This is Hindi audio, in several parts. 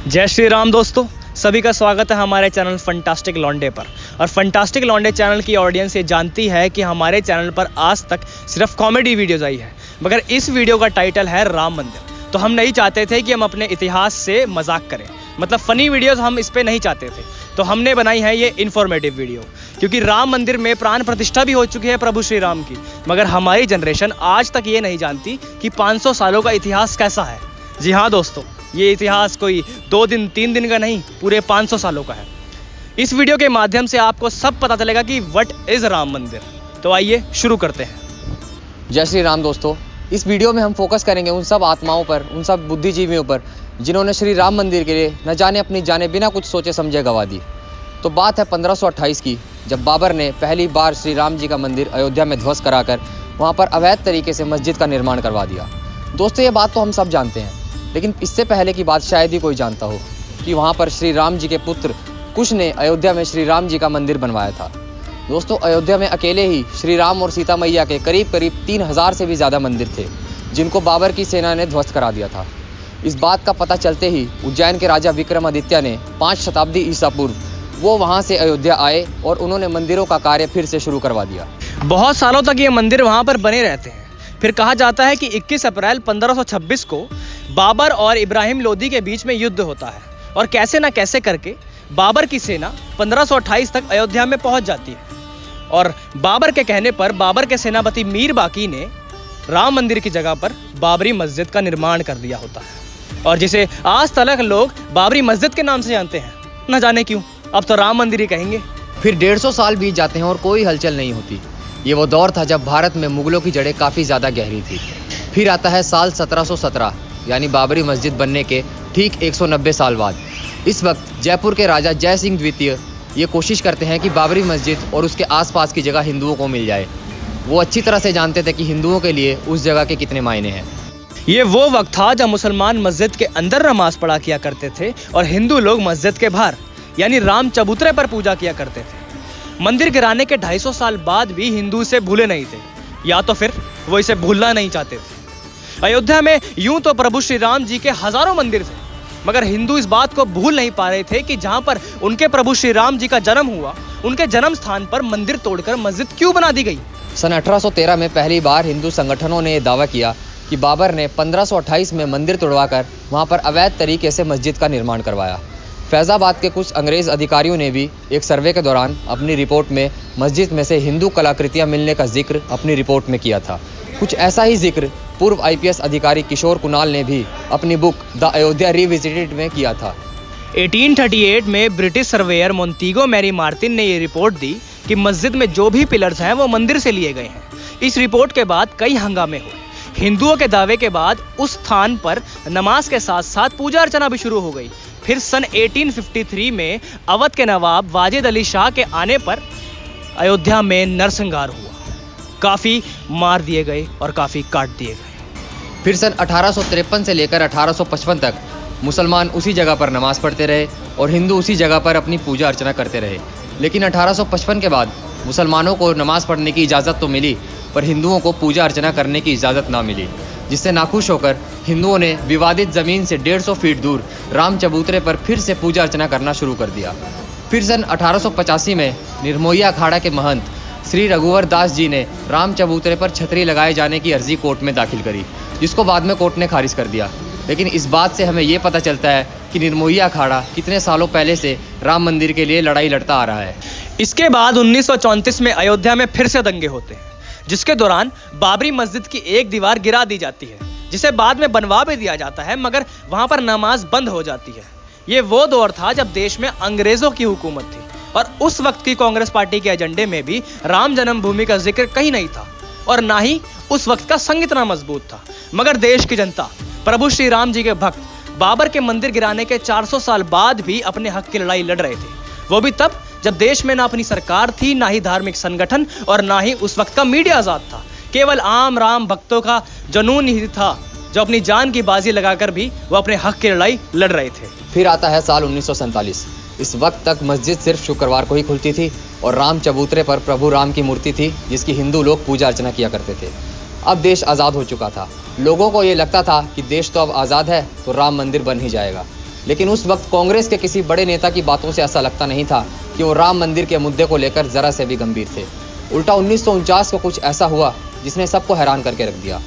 जय श्री राम दोस्तों, सभी का स्वागत है हमारे चैनल फंटास्टिक लॉन्डे पर। और फंटास्टिक लॉन्डे चैनल की ऑडियंस ये जानती है कि हमारे चैनल पर आज तक सिर्फ कॉमेडी वीडियोस आई है, मगर इस वीडियो का टाइटल है राम मंदिर। तो हम नहीं चाहते थे कि हम अपने इतिहास से मजाक करें, मतलब फनी वीडियोस हम इस पे नहीं चाहते थे। तो हमने बनाई है ये इन्फॉर्मेटिव वीडियो, क्योंकि राम मंदिर में प्राण प्रतिष्ठा भी हो चुकी है प्रभु श्री राम की, मगर हमारी जनरेशन आज तक ये नहीं जानती कि 500 सालों का इतिहास कैसा है। जी हाँ दोस्तों, ये इतिहास कोई 2 दिन 3 दिन का नहीं, पूरे 500 सालों का है। इस वीडियो के माध्यम से आपको सब पता चलेगा कि व्हाट इज राम मंदिर। तो आइए शुरू करते हैं। जय श्री राम दोस्तों, इस वीडियो में हम फोकस करेंगे उन सब आत्माओं पर, उन सब बुद्धिजीवियों पर जिन्होंने श्री राम मंदिर के लिए न जाने अपनी जाने बिना कुछ सोचे समझे गवा दी। तो बात है 1528 की, जब बाबर ने पहली बार श्री राम जी का मंदिर अयोध्या में ध्वस्त कराकर वहाँ पर अवैध तरीके से मस्जिद का निर्माण करवा दिया। दोस्तों, ये बात तो हम सब जानते हैं, लेकिन इससे पहले की बात शायद ही कोई जानता हो कि वहाँ पर श्री राम जी के पुत्र कुश ने अयोध्या में श्री राम जी का मंदिर बनवाया था। दोस्तों, अयोध्या में अकेले ही श्री राम और सीता मैया के करीब 3000 से भी ज़्यादा मंदिर थे, जिनको बाबर की सेना ने ध्वस्त करा दिया था। इस बात का पता चलते ही उज्जैन के राजा विक्रमादित्य ने 5 शताब्दी ईसा पूर्व वो वहाँ से अयोध्या आए और उन्होंने मंदिरों का कार्य फिर से शुरू करवा दिया। बहुत सालों तक ये मंदिर वहाँ पर बने रहते हैं। फिर कहा जाता है कि 21 अप्रैल 1526 को बाबर और इब्राहिम लोदी के बीच में युद्ध होता है, और कैसे ना कैसे करके बाबर की सेना 1528 तक अयोध्या में पहुंच जाती है। और बाबर के कहने पर बाबर के सेनापति मीर बाकी ने राम मंदिर की जगह पर बाबरी मस्जिद का निर्माण कर दिया होता है, और जिसे आज तक लोग बाबरी मस्जिद के नाम से जानते हैं। न जाने क्यों, अब तो राम मंदिर ही कहेंगे। फिर 150 साल बीत जाते हैं और कोई हलचल नहीं होती। ये वो दौर था जब भारत में मुगलों की जड़ें काफ़ी ज़्यादा गहरी थी। फिर आता है साल 1717, यानी बाबरी मस्जिद बनने के ठीक 190 साल बाद। इस वक्त जयपुर के राजा जय सिंह द्वितीय ये कोशिश करते हैं कि बाबरी मस्जिद और उसके आसपास की जगह हिंदुओं को मिल जाए। वो अच्छी तरह से जानते थे कि हिंदुओं के लिए उस जगह के कितने मायने हैं। ये वो वक्त था जब मुसलमान मस्जिद के अंदर नमाज पढ़ा किया करते थे और हिंदू लोग मस्जिद के बाहर यानी राम चबूतरे पर पूजा किया करते थे। मंदिर गिराने के 250 साल बाद भी हिंदू इसे भूले नहीं थे, या तो फिर वो इसे भूलना नहीं चाहते थे। अयोध्या में यूं तो प्रभु श्री राम जी के हजारों मंदिर थे, मगर हिंदू इस बात को भूल नहीं पा रहे थे कि जहां पर उनके प्रभु श्री राम जी का जन्म हुआ, उनके जन्म स्थान पर मंदिर तोड़कर मस्जिद क्यों बना दी गई। सन 1813 में पहली बार हिंदू संगठनों ने यह दावा किया कि बाबर ने 1528 में मंदिर तोड़वाकर वहां पर अवैध तरीके से मस्जिद का निर्माण करवाया। फैज़ाबाद के कुछ अंग्रेज अधिकारियों ने भी एक सर्वे के दौरान अपनी रिपोर्ट में मस्जिद में से हिंदू कलाकृतियां मिलने का जिक्र अपनी रिपोर्ट में किया था। कुछ ऐसा ही जिक्र पूर्व IPS अधिकारी किशोर कुणाल ने भी अपनी बुक द अयोध्या रिविजिटेड में किया था। 1838 में ब्रिटिश सर्वेयर मोंतीगो मैरी मार्टिन ने ये रिपोर्ट दी कि मस्जिद में जो भी पिलर्स हैं वो मंदिर से लिए गए हैं। इस रिपोर्ट के बाद कई हंगामे हुए। हिंदुओं के दावे के बाद उस स्थान पर नमाज के साथ साथ पूजा अर्चना भी शुरू हो गई। फिर सन 1853 में अवध के नवाब वाजिद अली शाह के आने पर अयोध्या में नरसंहार हुआ। काफी मार दिए गए और काफी काट दिए गए। फिर सन 1853 से लेकर 1855 तक मुसलमान उसी जगह पर नमाज पढ़ते रहे और हिंदू उसी जगह पर अपनी पूजा अर्चना करते रहे। लेकिन 1855 के बाद मुसलमानों को नमाज पढ़ने की इजाज़त तो मिली, पर हिंदुओं को पूजा अर्चना करने की इजाज़त ना मिली, जिससे नाखुश होकर हिंदुओं ने विवादित ज़मीन से 150 फीट दूर राम चबूतरे पर फिर से पूजा अर्चना करना शुरू कर दिया। फिर सन 1885 में निर्मोही अखाड़ा के महंत श्री रघुवर दास जी ने राम चबूतरे पर छतरी लगाए जाने की अर्जी कोर्ट में दाखिल करी, जिसको बाद में कोर्ट ने खारिज कर दिया। लेकिन इस बात से हमें ये पता चलता है कि निर्मोही अखाड़ा कितने सालों पहले से राम मंदिर के लिए लड़ाई लड़ता आ रहा है। इसके बाद 1934 में अयोध्या में फिर से दंगे होते हैं, जिसके दौरान बाबरी मस्जिद की एक दीवार गिरा दी जाती है, जिसे बाद में बनवा भी दिया जाता है, मगर वहां पर नमाज बंद हो जाती है। ये वो दौर था जब देश में अंग्रेजों की हुकूमत थी, और उस वक्त की कांग्रेस पार्टी के एजेंडे में भी राम जन्मभूमि का जिक्र कहीं नहीं था, और ना ही उस वक्त का संग इतना मजबूत था। मगर देश की जनता, प्रभु श्री राम जी के भक्त बाबर के मंदिर गिराने के 400 साल बाद भी अपने हक की लड़ाई लड़ रहे थे। वो भी तब जब देश में ना अपनी सरकार थी, ना ही धार्मिक संगठन, और ना ही उस वक्त का मीडिया आजाद था। केवल आम राम भक्तों का जुनून ही था, जो अपनी जान की बाजी लगाकर भी वो अपने हक की लड़ाई लड़ रहे थे। फिर आता है साल 1947। इस वक्त तक मस्जिद सिर्फ शुक्रवार को ही खुलती थी और राम चबूतरे पर प्रभु राम की मूर्ति थी, जिसकी हिंदू लोग पूजा अर्चना किया करते थे। अब देश आज़ाद हो चुका था। लोगों को ये लगता था कि देश तो अब आज़ाद है तो राम मंदिर बन ही जाएगा। लेकिन उस वक्त कांग्रेस के किसी बड़े नेता की बातों से ऐसा लगता नहीं था कि वो राम मंदिर के मुद्दे को लेकर जरा से भी गंभीर थे। उल्टा 1949 को कुछ ऐसा हुआ जिसने सबको हैरान करके रख दिया।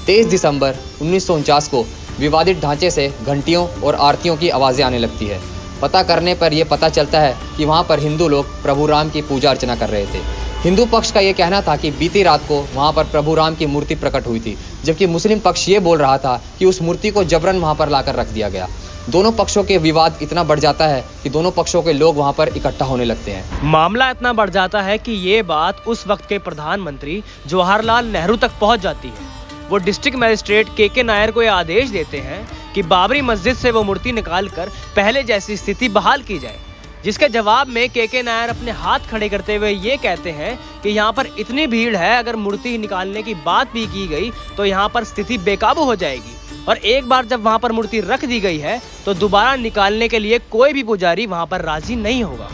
23 दिसंबर 1949 को विवादित ढांचे से घंटियों और आरतियों की आवाज़ें आने लगती है। पता करने पर यह पता चलता है कि वहाँ पर हिंदू लोग प्रभु राम की पूजा अर्चना कर रहे थे। हिंदू पक्ष का यह कहना था कि बीती रात को वहाँ पर प्रभु राम की मूर्ति प्रकट हुई थी, जबकि मुस्लिम पक्ष ये बोल रहा था कि उस मूर्ति को जबरन वहाँ पर लाकर रख दिया गया। दोनों पक्षों के विवाद इतना बढ़ जाता है कि दोनों पक्षों के लोग वहाँ पर इकट्ठा होने लगते हैं। मामला इतना बढ़ जाता है कि ये बात उस वक्त के प्रधानमंत्री जवाहरलाल नेहरू तक पहुंच जाती है। वो डिस्ट्रिक्ट मजिस्ट्रेट के नायर को यह आदेश देते हैं कि बाबरी मस्जिद से वो मूर्ति निकालकर पहले जैसी स्थिति बहाल की जाए, जिसके जवाब में के नायर अपने हाथ खड़े करते हुए ये कहते हैं कि यहाँ पर इतनी भीड़ है, अगर मूर्ति निकालने की बात भी की गई तो यहाँ पर स्थिति बेकाबू हो जाएगी, और एक बार जब वहाँ पर मूर्ति रख दी गई है तो दोबारा निकालने के लिए कोई भी पुजारी वहाँ पर राजी नहीं होगा।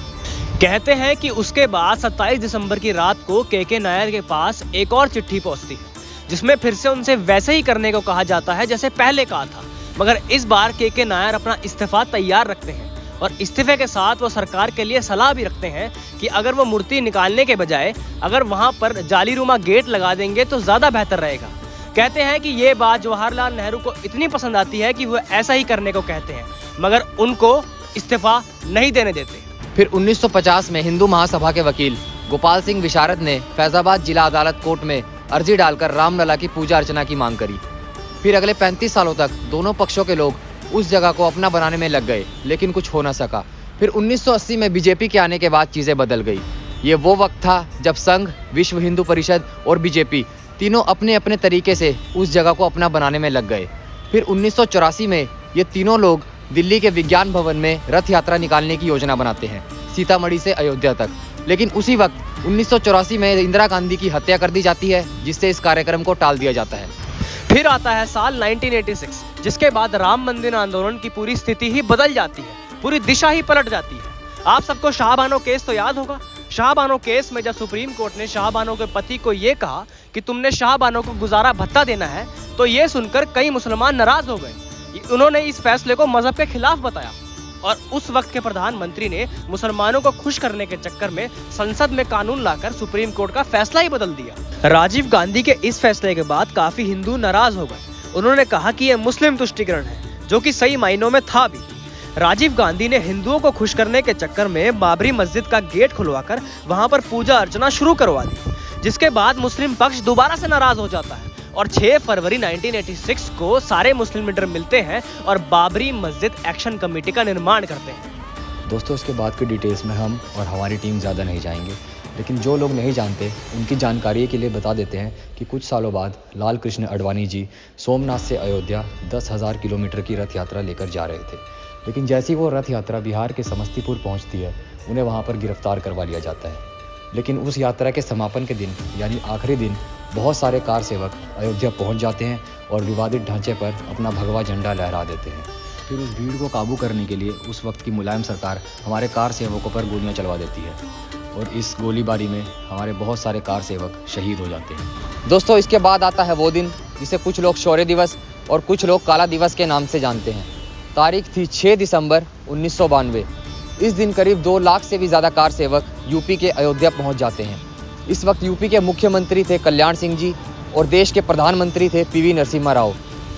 कहते हैं कि उसके बाद 27 दिसंबर की रात को के नायर के पास एक और चिट्ठी पहुँचती है, जिसमें फिर से उनसे वैसे ही करने को कहा जाता है जैसे पहले कहा था, मगर इस बार के नायर अपना इस्तीफा तैयार रखते हैं और इस्तीफे के साथ वो सरकार के लिए सलाह भी रखते हैं कि अगर वो मूर्ति निकालने के बजाय अगर वहाँ पर जालीनुमा गेट लगा देंगे तो ज़्यादा बेहतर रहेगा। कहते हैं कि ये बात जवाहरलाल नेहरू को इतनी पसंद आती है कि वो ऐसा ही करने को कहते हैं, मगर उनको इस्तीफा नहीं देने देते। फिर 1950 में हिंदू महासभा के वकील गोपाल सिंह विशारद ने फैजाबाद जिला अदालत कोर्ट में अर्जी डालकर रामलला की पूजा अर्चना की मांग करी। फिर अगले 35 सालों तक दोनों पक्षों के लोग उस जगह को अपना बनाने में लग गए, लेकिन कुछ हो ना सका। फिर 1980 में बीजेपी के आने के बाद चीजें बदल गई। ये वो वक्त था जब संघ, विश्व हिंदू परिषद और बीजेपी तीनों अपने अपने तरीके से उस जगह को अपना बनाने में लग गए। फिर 1984 में ये तीनों लोग दिल्ली के विज्ञान भवन में रथ यात्रा निकालने की योजना बनाते हैं, सीतामढ़ी से अयोध्या तक। लेकिन उसी वक्त 1984 में इंदिरा गांधी की हत्या कर दी जाती है, जिससे इस कार्यक्रम को टाल दिया जाता है। फिर आता है साल 1986, जिसके बाद राम मंदिर आंदोलन की पूरी स्थिति ही बदल जाती है, पूरी दिशा ही पलट जाती है। आप सबको शाहबानो केस तो याद होगा। शाहबानो केस में जब सुप्रीम कोर्ट ने शाहबानो के पति को ये कहा कि तुमने शाहबानो को गुजारा भत्ता देना है, तो ये सुनकर कई मुसलमान नाराज हो गए। उन्होंने इस फैसले को मजहब के खिलाफ बताया और उस वक्त के प्रधानमंत्री ने मुसलमानों को खुश करने के चक्कर में संसद में कानून लाकर सुप्रीम कोर्ट का फैसला ही बदल दिया। राजीव गांधी के इस फैसले के बाद काफी हिंदू नाराज हो गए। उन्होंने कहा कि यह मुस्लिम तुष्टीकरण है, जो कि सही मायनों में था भी। राजीव गांधी ने हिंदुओं को खुश करने के चक्कर में बाबरी मस्जिद का गेट खुलवाकर वहां पर पूजा अर्चना शुरू करवा दी, जिसके बाद मुस्लिम पक्ष दोबारा से नाराज हो जाता है और 6 फरवरी 1986 को सारे मुस्लिम लीडर मिलते हैं और बाबरी मस्जिद एक्शन कमेटी का निर्माण करते हैं। दोस्तों, इसके बाद की डिटेल्स में हम और हमारी टीम ज़्यादा नहीं जाएंगे, लेकिन जो लोग नहीं जानते उनकी जानकारी के लिए बता देते हैं कि कुछ सालों बाद लाल कृष्ण आडवाणी जी सोमनाथ से अयोध्या 10,000 किलोमीटर की रथ यात्रा लेकर जा रहे थे। लेकिन जैसी वो रथ यात्रा बिहार के समस्तीपुर पहुंचती है, उन्हें वहां पर गिरफ्तार करवा लिया जाता है। लेकिन उस यात्रा के समापन के दिन यानी आखिरी दिन बहुत सारे कार सेवक अयोध्या पहुंच जाते हैं और विवादित ढांचे पर अपना भगवा झंडा लहरा देते हैं। फिर उस भीड़ को काबू करने के लिए उस वक्त की मुलायम सरकार हमारे कार सेवकों पर गोलियां चलवा देती है और इस गोलीबारी में हमारे बहुत सारे कार सेवक शहीद हो जाते हैं। दोस्तों, इसके बाद आता है वो दिन जिसे कुछ लोग शौर्य दिवस और कुछ लोग काला दिवस के नाम से जानते हैं। तारीख थी 6 दिसंबर 1992। इस दिन करीब 2 लाख से भी ज़्यादा कार सेवक यूपी के अयोध्या पहुंच जाते हैं। इस वक्त यूपी के मुख्यमंत्री थे कल्याण सिंह जी और देश के प्रधानमंत्री थे पीवी नरसिम्हा राव।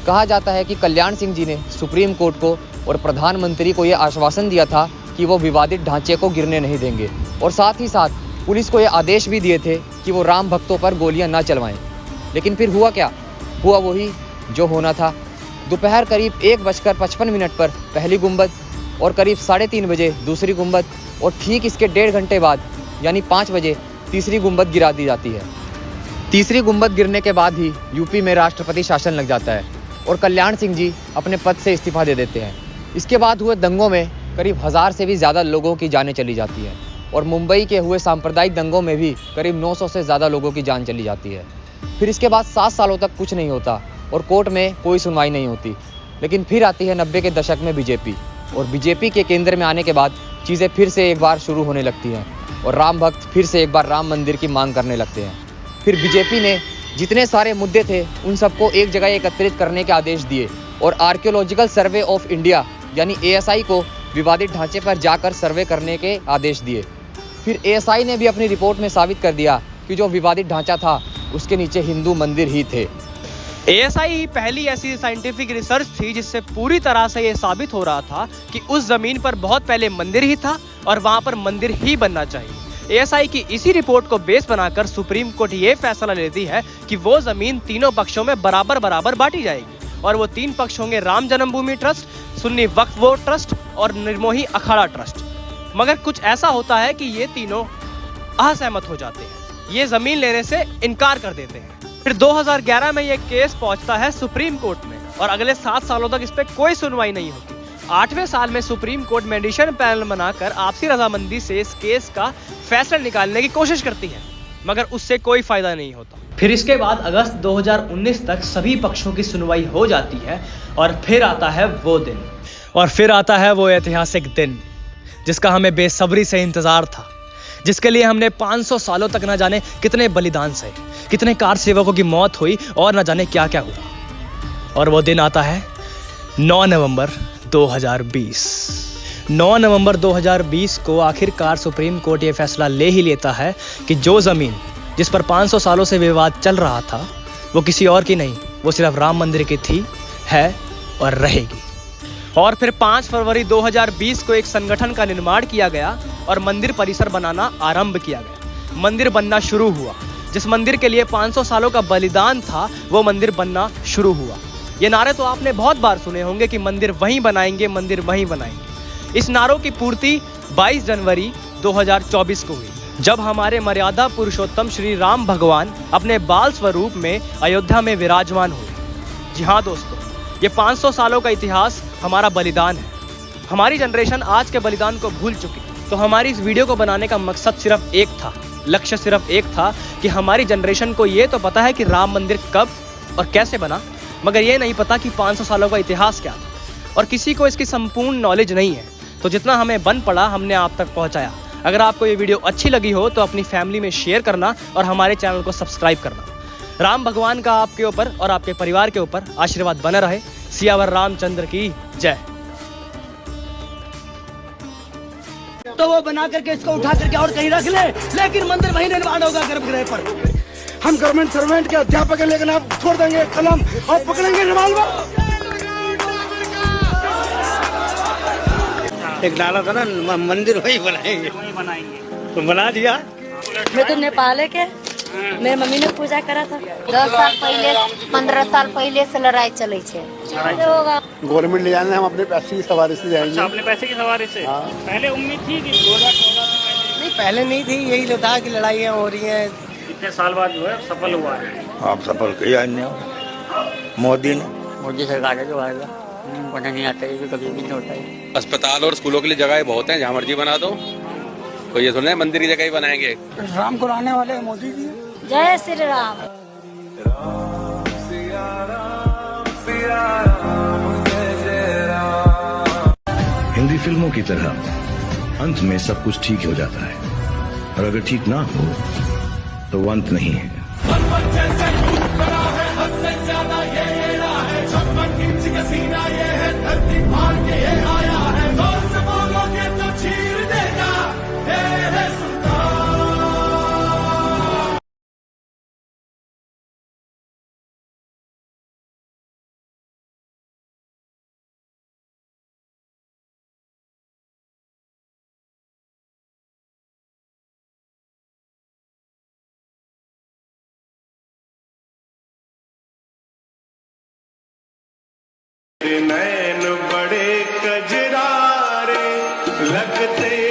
कहा जाता है कि कल्याण सिंह जी ने सुप्रीम कोर्ट को और प्रधानमंत्री को यह आश्वासन दिया था कि वो विवादित ढांचे को गिरने नहीं देंगे, और साथ ही साथ पुलिस को यह आदेश भी दिए थे कि वो राम भक्तों पर गोलियां ना चलवाएं। लेकिन फिर हुआ क्या? हुआ वही जो होना था। दोपहर करीब 1:55 पर पहली गुंबद और करीब 3:30 बजे दूसरी गुंबद और ठीक इसके 1.5 घंटे बाद यानी 5 बजे तीसरी गुंबद गिरा दी जाती है। तीसरी गुंबद गिरने के बाद ही यूपी में राष्ट्रपति शासन लग जाता है और कल्याण सिंह जी अपने पद से इस्तीफा दे देते हैं। इसके बाद हुए दंगों में करीब 1000 से भी ज़्यादा लोगों की जानें चली जाती हैं और मुंबई के हुए सांप्रदायिक दंगों में भी करीब 900 से ज़्यादा लोगों की जान चली जाती है। फिर इसके बाद 7 सालों तक कुछ नहीं होता और कोर्ट में कोई सुनवाई नहीं होती। लेकिन फिर आती है 90 के दशक में बीजेपी, और बीजेपी के केंद्र में आने के बाद चीज़ें फिर से एक बार शुरू होने लगती हैं और राम भक्त फिर से एक बार राम मंदिर की मांग करने लगते हैं। फिर बीजेपी ने जितने सारे मुद्दे थे उन सबको एक जगह एकत्रित करने के आदेश दिए और आर्कियोलॉजिकल सर्वे ऑफ इंडिया यानी एएसआई को विवादित ढांचे पर जाकर सर्वे करने के आदेश दिए। फिर एएसआई ने भी अपनी रिपोर्ट में साबित कर दिया कि जो विवादित ढांचा था उसके नीचे हिंदू मंदिर ही थे। एएसआई पहली ऐसी साइंटिफिक रिसर्च थी जिससे पूरी तरह से ये साबित हो रहा था कि उस जमीन पर बहुत पहले मंदिर ही था और वहां पर मंदिर ही बनना चाहिए। एएसआई की इसी रिपोर्ट को बेस बनाकर सुप्रीम कोर्ट ये फैसला लेती है कि वो जमीन तीनों पक्षों में बराबर बराबर बांटी जाएगी और वो तीन पक्ष होंगे राम जन्मभूमि ट्रस्ट, सुन्नी वक्फ बोर्ड ट्रस्ट और निर्मोही अखाड़ा ट्रस्ट। मगर कुछ ऐसा होता है कि ये तीनों असहमत हो जाते हैं, ये जमीन लेने से इनकार कर देते हैं। फिर 2011 में ये केस पहुंचता है सुप्रीम कोर्ट में और अगले 7 सालों तक इस पे कोई सुनवाई नहीं होती। 8वें साल में सुप्रीम कोर्ट मेडिशन पैनल बनाकर आपसी रजामंदी से इस केस का फैसला निकालने की कोशिश करती है, मगर उससे कोई फायदा नहीं होता। फिर इसके बाद अगस्त 2019 तक सभी पक्षों की सुनवाई हो जाती है और फिर आता है वो दिन, और फिर आता है वो ऐतिहासिक दिन जिसका हमें बेसब्री से इंतजार था, जिसके लिए हमने 500 सालों तक न जाने कितने बलिदान सहे, कितने कार सेवकों की मौत हुई और न जाने क्या क्या हुआ। और वो दिन आता है 9 नवंबर 2020। 9 नवंबर 2020 को आखिरकार सुप्रीम कोर्ट ये फैसला ले ही लेता है कि जो जमीन जिस पर 500 सालों से विवाद चल रहा था वो किसी और की नहीं, वो सिर्फ राम मंदिर की थी, है और रहेगी। और फिर 5 फरवरी 2020 को एक संगठन का निर्माण किया गया और मंदिर परिसर बनाना आरंभ किया गया। मंदिर बनना शुरू हुआ। जिस मंदिर के लिए 500 सालों का बलिदान था वो मंदिर बनना शुरू हुआ। ये नारे तो आपने बहुत बार सुने होंगे कि मंदिर वहीं बनाएंगे, मंदिर वहीं बनाएंगे। इस नारों की पूर्ति 22 जनवरी 2024 को हुई, जब हमारे मर्यादा पुरुषोत्तम श्री राम भगवान अपने बाल स्वरूप में अयोध्या में विराजमान हुए। जी हाँ दोस्तों, ये 500 सालों का इतिहास हमारा बलिदान है। हमारी जनरेशन आज के बलिदान को भूल चुकी। तो हमारी इस वीडियो को बनाने का मकसद सिर्फ एक था, लक्ष्य सिर्फ एक था कि हमारी जनरेशन को ये तो पता है कि राम मंदिर कब और कैसे बना, मगर ये नहीं पता कि 500 सालों का इतिहास क्या था। और किसी को इसकी संपूर्ण नॉलेज नहीं है, तो जितना हमें बन पड़ा हमने आप तक पहुंचाया। अगर आपको ये वीडियो अच्छी लगी हो तो अपनी फैमिली में शेयर करना और हमारे चैनल को सब्सक्राइब करना। राम भगवान का आपके ऊपर और आपके परिवार के ऊपर आशीर्वाद बना रहे। सियावर रामचंद्र की जय। तो वो बना करके इसको उठा करके और कहीं रख ले, लेकिन मंदिर वहीं निर्माण होगा गर्भगृह पर। हम गवर्नमेंट सर्वेंट के अध्यापक हैं, लेकिन आप छोड़ देंगे कलम और पकड़ेंगे रिवॉल्वर। एक नारा था ना, मंदिर वहीं बनाएंगे, तो बना दिया। मैं तो नेपाल के, मेरी मम्मी ने पूजा करा था। 10 साल पहले 15 साल पहले से लड़ाई चले छे। गवर्नमेंट ले जाने, हम अपने पैसे की सवारी से जाएंगे। अच्छा, अपने पैसे की सवारी से। हाँ। पहले उम्मीद थी कि 2014 से नहीं, पहले नहीं थी, यही तो था कि लड़ाइयाँ हो रही हैं। इतने साल बाद जो है सफल हुआ है। आप सफल किया मोदी ने। मोदी सरकार है जो आएगा, पता नहीं आता है, कभी भी नहीं होता है। अस्पताल और स्कूलों के लिए जगह बहुत हैं, जहाँ मर्जी बना दो। तो ये सुने मंदिर की जगह ही बनाएंगे। राम को लाने वाले मोदी जी। जय श्री राम। हिंदी फिल्मों की तरह अंत में सब कुछ ठीक हो जाता है, और अगर ठीक ना हो तो वो अंत नहीं है। नैन बड़े कजरारे लगते